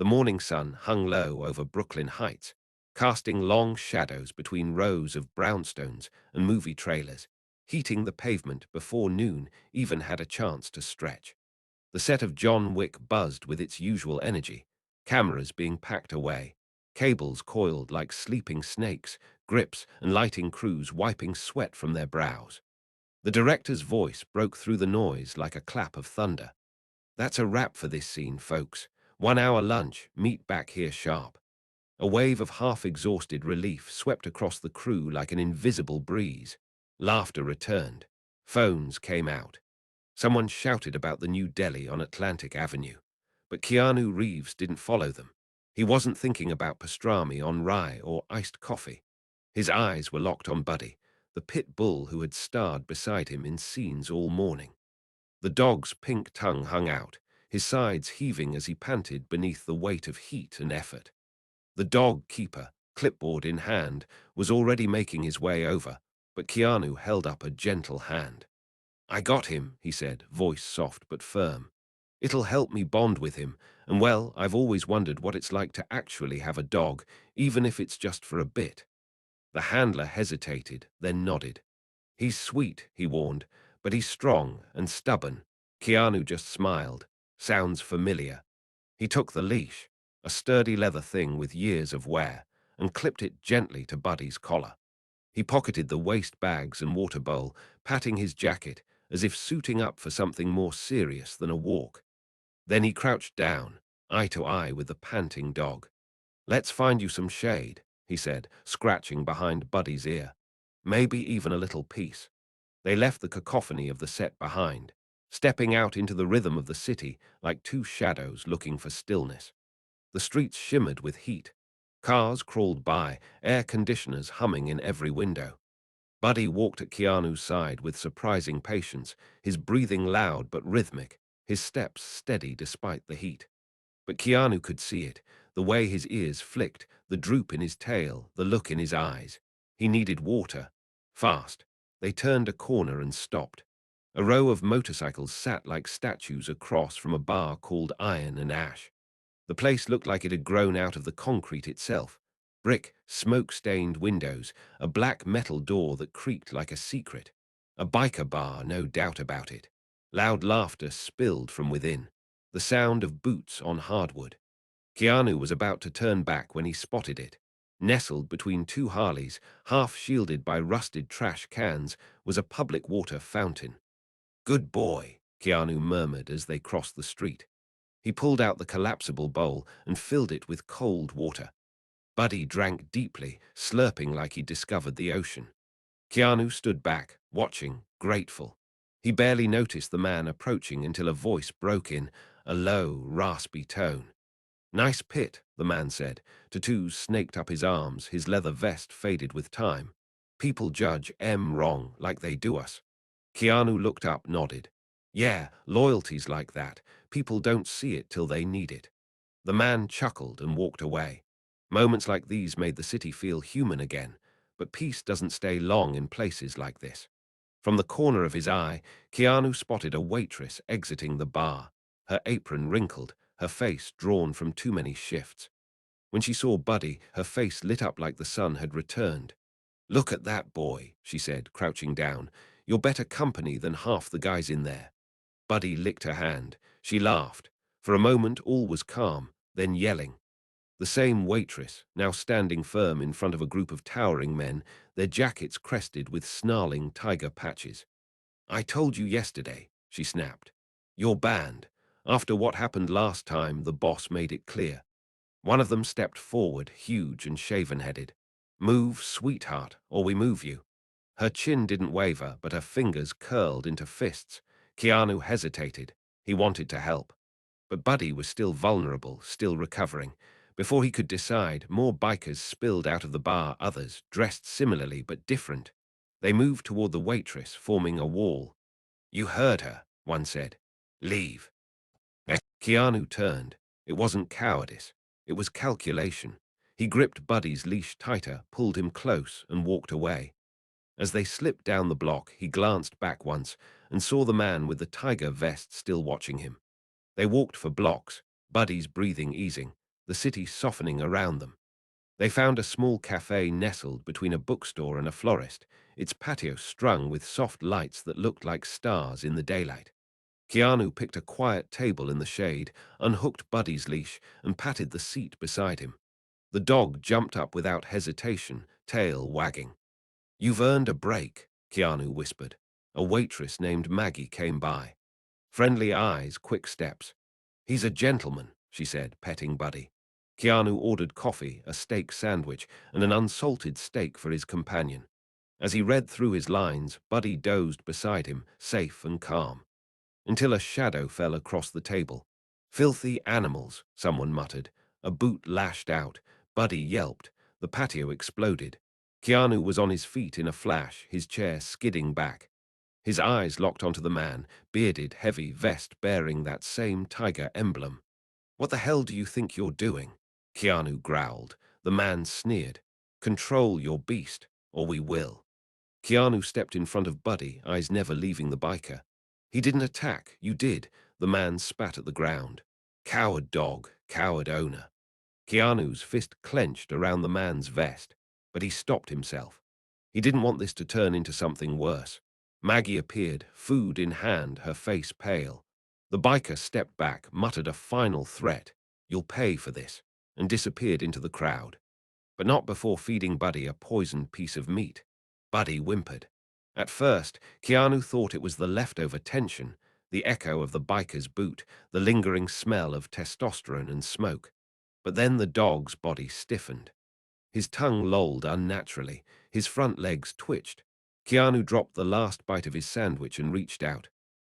The morning sun hung low over Brooklyn Heights, casting long shadows between rows of brownstones and movie trailers, heating the pavement before noon even had a chance to stretch. The set of John Wick buzzed with its usual energy, cameras being packed away, cables coiled like sleeping snakes, grips and lighting crews wiping sweat from their brows. The director's voice broke through the noise like a clap of thunder. "That's a wrap for this scene, folks. 1 hour lunch, meet back here sharp." A wave of half-exhausted relief swept across the crew like an invisible breeze. Laughter returned. Phones came out. Someone shouted about the new deli on Atlantic Avenue. But Keanu Reeves didn't follow them. He wasn't thinking about pastrami on rye or iced coffee. His eyes were locked on Buddy, the pit bull who had starred beside him in scenes all morning. The dog's pink tongue hung out, his sides heaving as he panted beneath the weight of heat and effort. The dog keeper, clipboard in hand, was already making his way over, but Keanu held up a gentle hand. "I got him," he said, voice soft but firm. "It'll help me bond with him, and well, I've always wondered what it's like to actually have a dog, even if it's just for a bit." The handler hesitated, then nodded. "He's sweet," he warned, "but he's strong and stubborn." Keanu just smiled. "Sounds familiar." He took the leash, a sturdy leather thing with years of wear, and clipped it gently to Buddy's collar. He pocketed the waste bags and water bowl, patting his jacket as if suiting up for something more serious than a walk. Then he crouched down, eye to eye with the panting dog. "Let's find you some shade," he said, scratching behind Buddy's ear. "Maybe even a little peace." They left the cacophony of the set behind, stepping out into the rhythm of the city like two shadows looking for stillness. The streets shimmered with heat. Cars crawled by, air conditioners humming in every window. Buddy walked at Keanu's side with surprising patience, his breathing loud but rhythmic, his steps steady despite the heat. But Keanu could see it, the way his ears flicked, the droop in his tail, the look in his eyes. He needed water. Fast. They turned a corner and stopped. A row of motorcycles sat like statues across from a bar called Iron and Ash. The place looked like it had grown out of the concrete itself. Brick, smoke-stained windows, a black metal door that creaked like a secret. A biker bar, no doubt about it. Loud laughter spilled from within. The sound of boots on hardwood. Keanu was about to turn back when he spotted it. Nestled between two Harleys, half shielded by rusted trash cans, was a public water fountain. "Good boy," Keanu murmured as they crossed the street. He pulled out the collapsible bowl and filled it with cold water. Buddy drank deeply, slurping like he'd discovered the ocean. Keanu stood back, watching, grateful. He barely noticed the man approaching until a voice broke in, a low, raspy tone. "Nice pit," the man said. Tattoos snaked up his arms, his leather vest faded with time. "People judge M wrong, like they do us." Keanu looked up, nodded. "Yeah, loyalty's like that. People don't see it till they need it." The man chuckled and walked away. Moments like these made the city feel human again, but peace doesn't stay long in places like this. From the corner of his eye, Keanu spotted a waitress exiting the bar, her apron wrinkled, her face drawn from too many shifts. When she saw Buddy, her face lit up like the sun had returned. "Look at that boy," she said, crouching down. "You're better company than half the guys in there." Buddy licked her hand. She laughed. For a moment all was calm, then yelling. The same waitress, now standing firm in front of a group of towering men, their jackets crested with snarling tiger patches. "I told you yesterday," she snapped. "You're banned. After what happened last time, the boss made it clear." One of them stepped forward, huge and shaven-headed. "Move, sweetheart, or we move you." Her chin didn't waver, but her fingers curled into fists. Keanu hesitated. He wanted to help. But Buddy was still vulnerable, still recovering. Before he could decide, more bikers spilled out of the bar, others, dressed similarly but different. They moved toward the waitress, forming a wall. "You heard her," one said. "Leave." Keanu turned. It wasn't cowardice. It was calculation. He gripped Buddy's leash tighter, pulled him close, and walked away. As they slipped down the block, he glanced back once and saw the man with the tiger vest still watching him. They walked for blocks, Buddy's breathing easing. the city softening around them. They found a small cafe nestled between a bookstore and a florist, its patio strung with soft lights that looked like stars in the daylight. Keanu picked a quiet table in the shade, unhooked Buddy's leash, and patted the seat beside him. The dog jumped up without hesitation, tail wagging. "You've earned a break," Keanu whispered. A waitress named Maggie came by. Friendly eyes, quick steps. "He's a gentleman," she said, petting Buddy. Keanu ordered coffee, a steak sandwich, and an unsalted steak for his companion. As he read through his lines, Buddy dozed beside him, safe and calm, until a shadow fell across the table. "Filthy animals," someone muttered. A boot lashed out. Buddy yelped. The patio exploded. Keanu was on his feet in a flash, his chair skidding back. His eyes locked onto the man, bearded, heavy vest bearing that same tiger emblem. "What the hell do you think you're doing?" Keanu growled. The man sneered. "Control your beast, or we will." Keanu stepped in front of Buddy, eyes never leaving the biker. "He didn't attack, you did." The man spat at the ground. "Coward dog, coward owner." Keanu's fist clenched around the man's vest, but he stopped himself. He didn't want this to turn into something worse. Maggie appeared, food in hand, her face pale. The biker stepped back, muttered a final threat, "You'll pay for this," and disappeared into the crowd. But not before feeding Buddy a poisoned piece of meat. Buddy whimpered. At first, Keanu thought it was the leftover tension, the echo of the biker's boot, the lingering smell of testosterone and smoke. But then the dog's body stiffened. His tongue lolled unnaturally, his front legs twitched. Keanu dropped the last bite of his sandwich and reached out.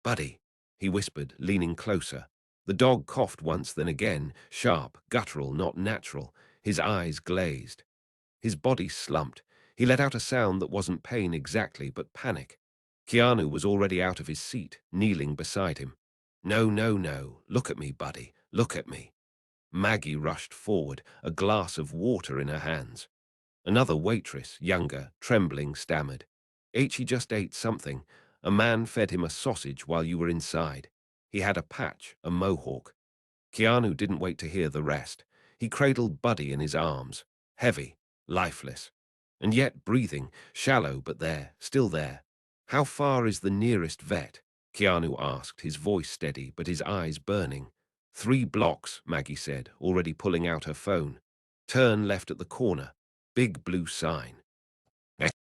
"Buddy," he whispered, leaning closer. The dog coughed once, then again, sharp, guttural, not natural. His eyes glazed. His body slumped. He let out a sound that wasn't pain exactly, but panic. Keanu was already out of his seat, kneeling beside him. "No, no, no. Look at me, Buddy. Look at me." Maggie rushed forward, a glass of water in her hands. Another waitress, younger, trembling, stammered. "He just ate something. A man fed him a sausage while you were inside. He had a patch, a mohawk." Keanu didn't wait to hear the rest. He cradled Buddy in his arms, heavy, lifeless, and yet breathing, shallow but there, still there. "How far is the nearest vet?" Keanu asked, his voice steady but his eyes burning. "3 blocks, Maggie said, already pulling out her phone. "Turn left at the corner. Big blue sign."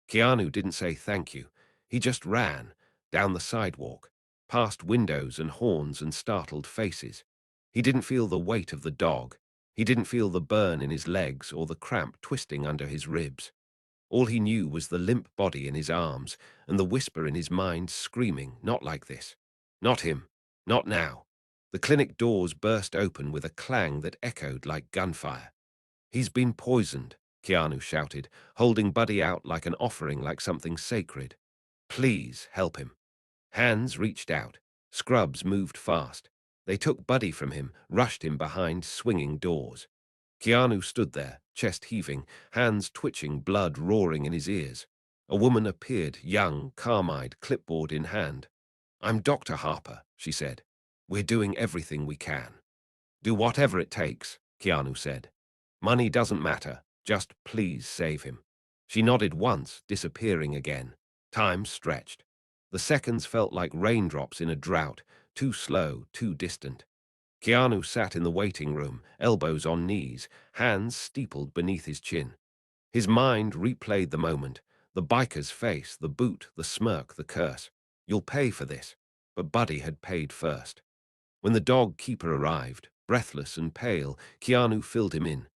Keanu didn't say thank you. He just ran, down the sidewalk, past windows and horns and startled faces. He didn't feel the weight of the dog. He didn't feel the burn in his legs or the cramp twisting under his ribs. All he knew was the limp body in his arms and the whisper in his mind screaming, "Not like this. Not him. Not now." The clinic doors burst open with a clang that echoed like gunfire. "He's been poisoned," Keanu shouted, holding Buddy out like an offering, like something sacred. "Please help him." Hands reached out. Scrubs moved fast. They took Buddy from him, rushed him behind swinging doors. Keanu stood there, chest heaving, hands twitching, blood roaring in his ears. A woman appeared, young, calm-eyed, clipboard in hand. "I'm Dr. Harper," she said. "We're doing everything we can." "Do whatever it takes," Keanu said. "Money doesn't matter. Just please save him." She nodded once, disappearing again. Time stretched. The seconds felt like raindrops in a drought, too slow, too distant. Keanu sat in the waiting room, elbows on knees, hands steepled beneath his chin. His mind replayed the moment, the biker's face, the boot, the smirk, the curse. "You'll pay for this." But Buddy had paid first. When the dog keeper arrived, breathless and pale, Keanu filled him in.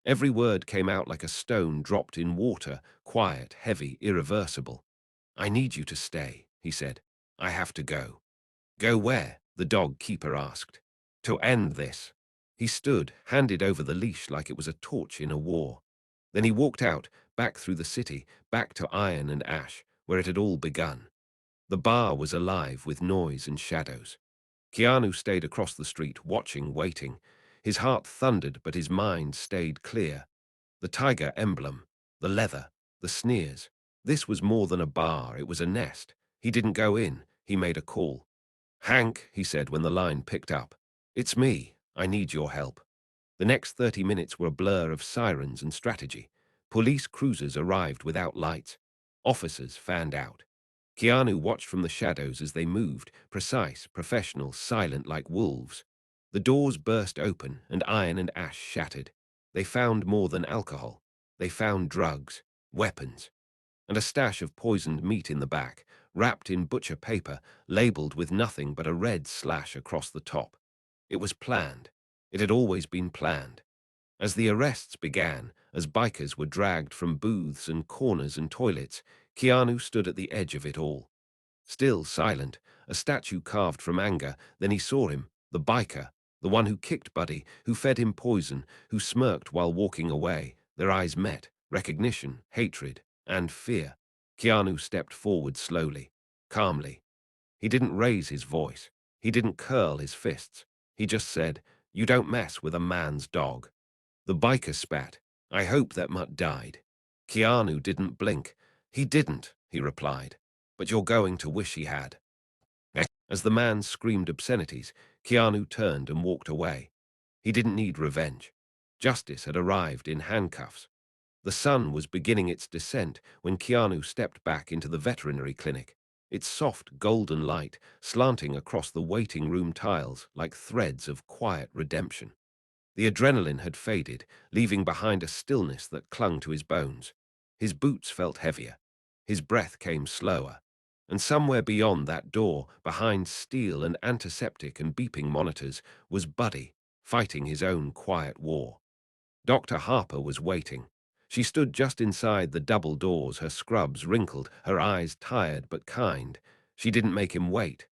Every word came out like a stone dropped in water, quiet, heavy, irreversible. "I need you to stay," he said. "I have to go." "Go where?" the dog keeper asked. "To end this." He stood, handed over the leash like it was a torch in a war. Then he walked out, back through the city, back to iron and ash, where it had all begun. The bar was alive with noise and shadows. Keanu stayed across the street, watching, waiting. His heart thundered, but his mind stayed clear. The tiger emblem, the leather, the sneers. This was more than a bar, it was a nest. He didn't go in, he made a call. "Hank," he said when the line picked up. "It's me. I need your help." The next 30 minutes were a blur of sirens and strategy. Police cruisers arrived without lights. Officers fanned out. Keanu watched from the shadows as they moved, precise, professional, silent like wolves. The doors burst open and iron and ash shattered. They found more than alcohol. They found drugs, weapons, and a stash of poisoned meat in the back, wrapped in butcher paper, labeled with nothing but a red slash across the top. It was planned. It had always been planned. As the arrests began, as bikers were dragged from booths and corners and toilets, Keanu stood at the edge of it all. Still silent, a statue carved from anger, then he saw him, the biker, the one who kicked Buddy, who fed him poison, who smirked while walking away. Their eyes met, recognition, hatred, and fear. Keanu stepped forward slowly, calmly. He didn't raise his voice. He didn't curl his fists. He just said, "You don't mess with a man's dog." The biker spat. "I hope that mutt died." Keanu didn't blink. "He didn't," he replied. "But you're going to wish he had." As the man screamed obscenities, Keanu turned and walked away. He didn't need revenge. Justice had arrived in handcuffs. The sun was beginning its descent when Keanu stepped back into the veterinary clinic, its soft golden light slanting across the waiting room tiles like threads of quiet redemption. The adrenaline had faded, leaving behind a stillness that clung to his bones. His boots felt heavier. His breath came slower. And somewhere beyond that door, behind steel and antiseptic and beeping monitors, was Buddy, fighting his own quiet war. Dr. Harper was waiting. She stood just inside the double doors, her scrubs wrinkled, her eyes tired but kind. She didn't make him wait.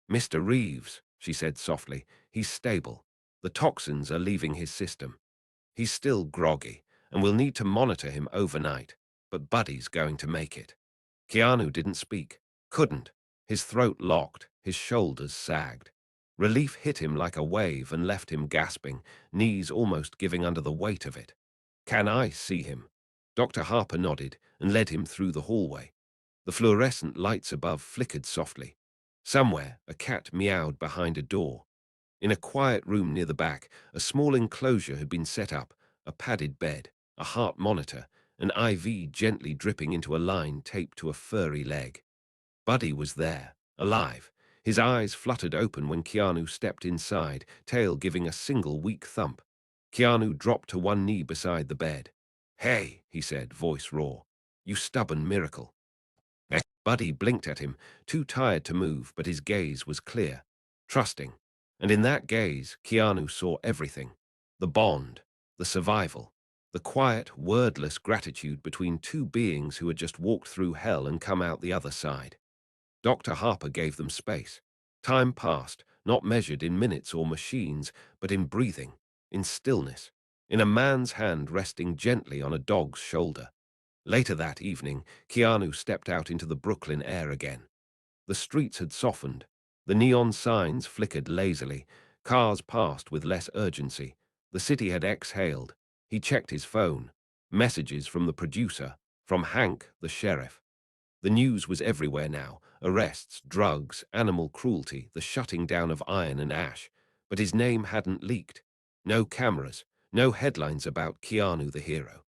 "Mr. Reeves," she said softly, "he's stable. The toxins are leaving his system. He's still groggy, and we'll need to monitor him overnight, but Buddy's going to make it." Keanu didn't speak. Couldn't. His throat locked, his shoulders sagged. Relief hit him like a wave and left him gasping, knees almost giving under the weight of it. "Can I see him?" Dr. Harper nodded and led him through the hallway. The fluorescent lights above flickered softly. Somewhere, a cat meowed behind a door. In a quiet room near the back, a small enclosure had been set up, a padded bed, a heart monitor, an IV gently dripping into a line taped to a furry leg. Buddy was there, alive. His eyes fluttered open when Keanu stepped inside, tail giving a single weak thump. Keanu dropped to one knee beside the bed. "Hey," he said, voice raw. "You stubborn miracle." Buddy blinked at him, too tired to move, but his gaze was clear, trusting. And in that gaze, Keanu saw everything. The bond, the survival, the quiet, wordless gratitude between two beings who had just walked through hell and come out the other side. Dr. Harper gave them space. Time passed, not measured in minutes or machines, but in breathing, in stillness, in a man's hand resting gently on a dog's shoulder. Later that evening, Keanu stepped out into the Brooklyn air again. The streets had softened. The neon signs flickered lazily. Cars passed with less urgency. The city had exhaled. He checked his phone. Messages from the producer, from Hank, the sheriff. The news was everywhere now. Arrests, drugs, animal cruelty, the shutting down of iron and ash. But his name hadn't leaked. No cameras, no headlines about Keanu the hero.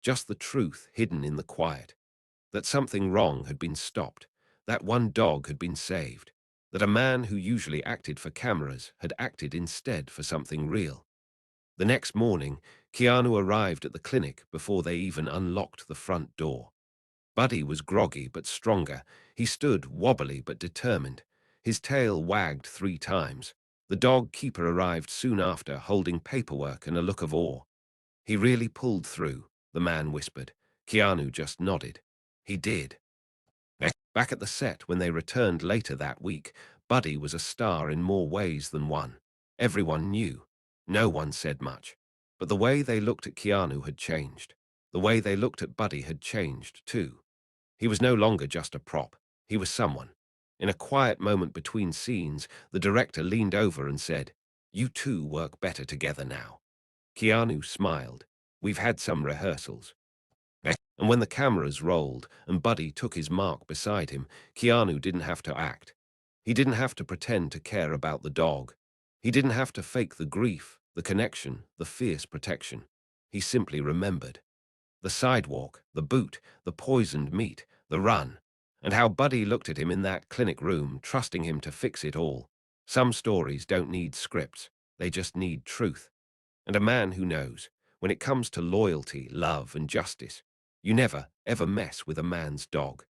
Just the truth hidden in the quiet. That something wrong had been stopped. That one dog had been saved. That a man who usually acted for cameras had acted instead for something real. The next morning, Keanu arrived at the clinic before they even unlocked the front door. Buddy was groggy but stronger. He stood wobbly but determined. His tail wagged 3 times. The dog keeper arrived soon after, holding paperwork and a look of awe. "He really pulled through," the man whispered. Keanu just nodded. He did. Back at the set, when they returned later that week, Buddy was a star in more ways than one. Everyone knew. No one said much. But the way they looked at Keanu had changed. The way they looked at Buddy had changed, too. He was no longer just a prop. He was someone. In a quiet moment between scenes, the director leaned over and said, "You two work better together now." Keanu smiled. "We've had some rehearsals." And when the cameras rolled and Buddy took his mark beside him, Keanu didn't have to act. He didn't have to pretend to care about the dog. He didn't have to fake the grief, The connection, the fierce protection. He simply remembered. The sidewalk, the boot, the poisoned meat, the run, and how Buddy looked at him in that clinic room, trusting him to fix it all. Some stories don't need scripts, they just need truth. And a man who knows, when it comes to loyalty, love, and justice, you never, ever mess with a man's dog.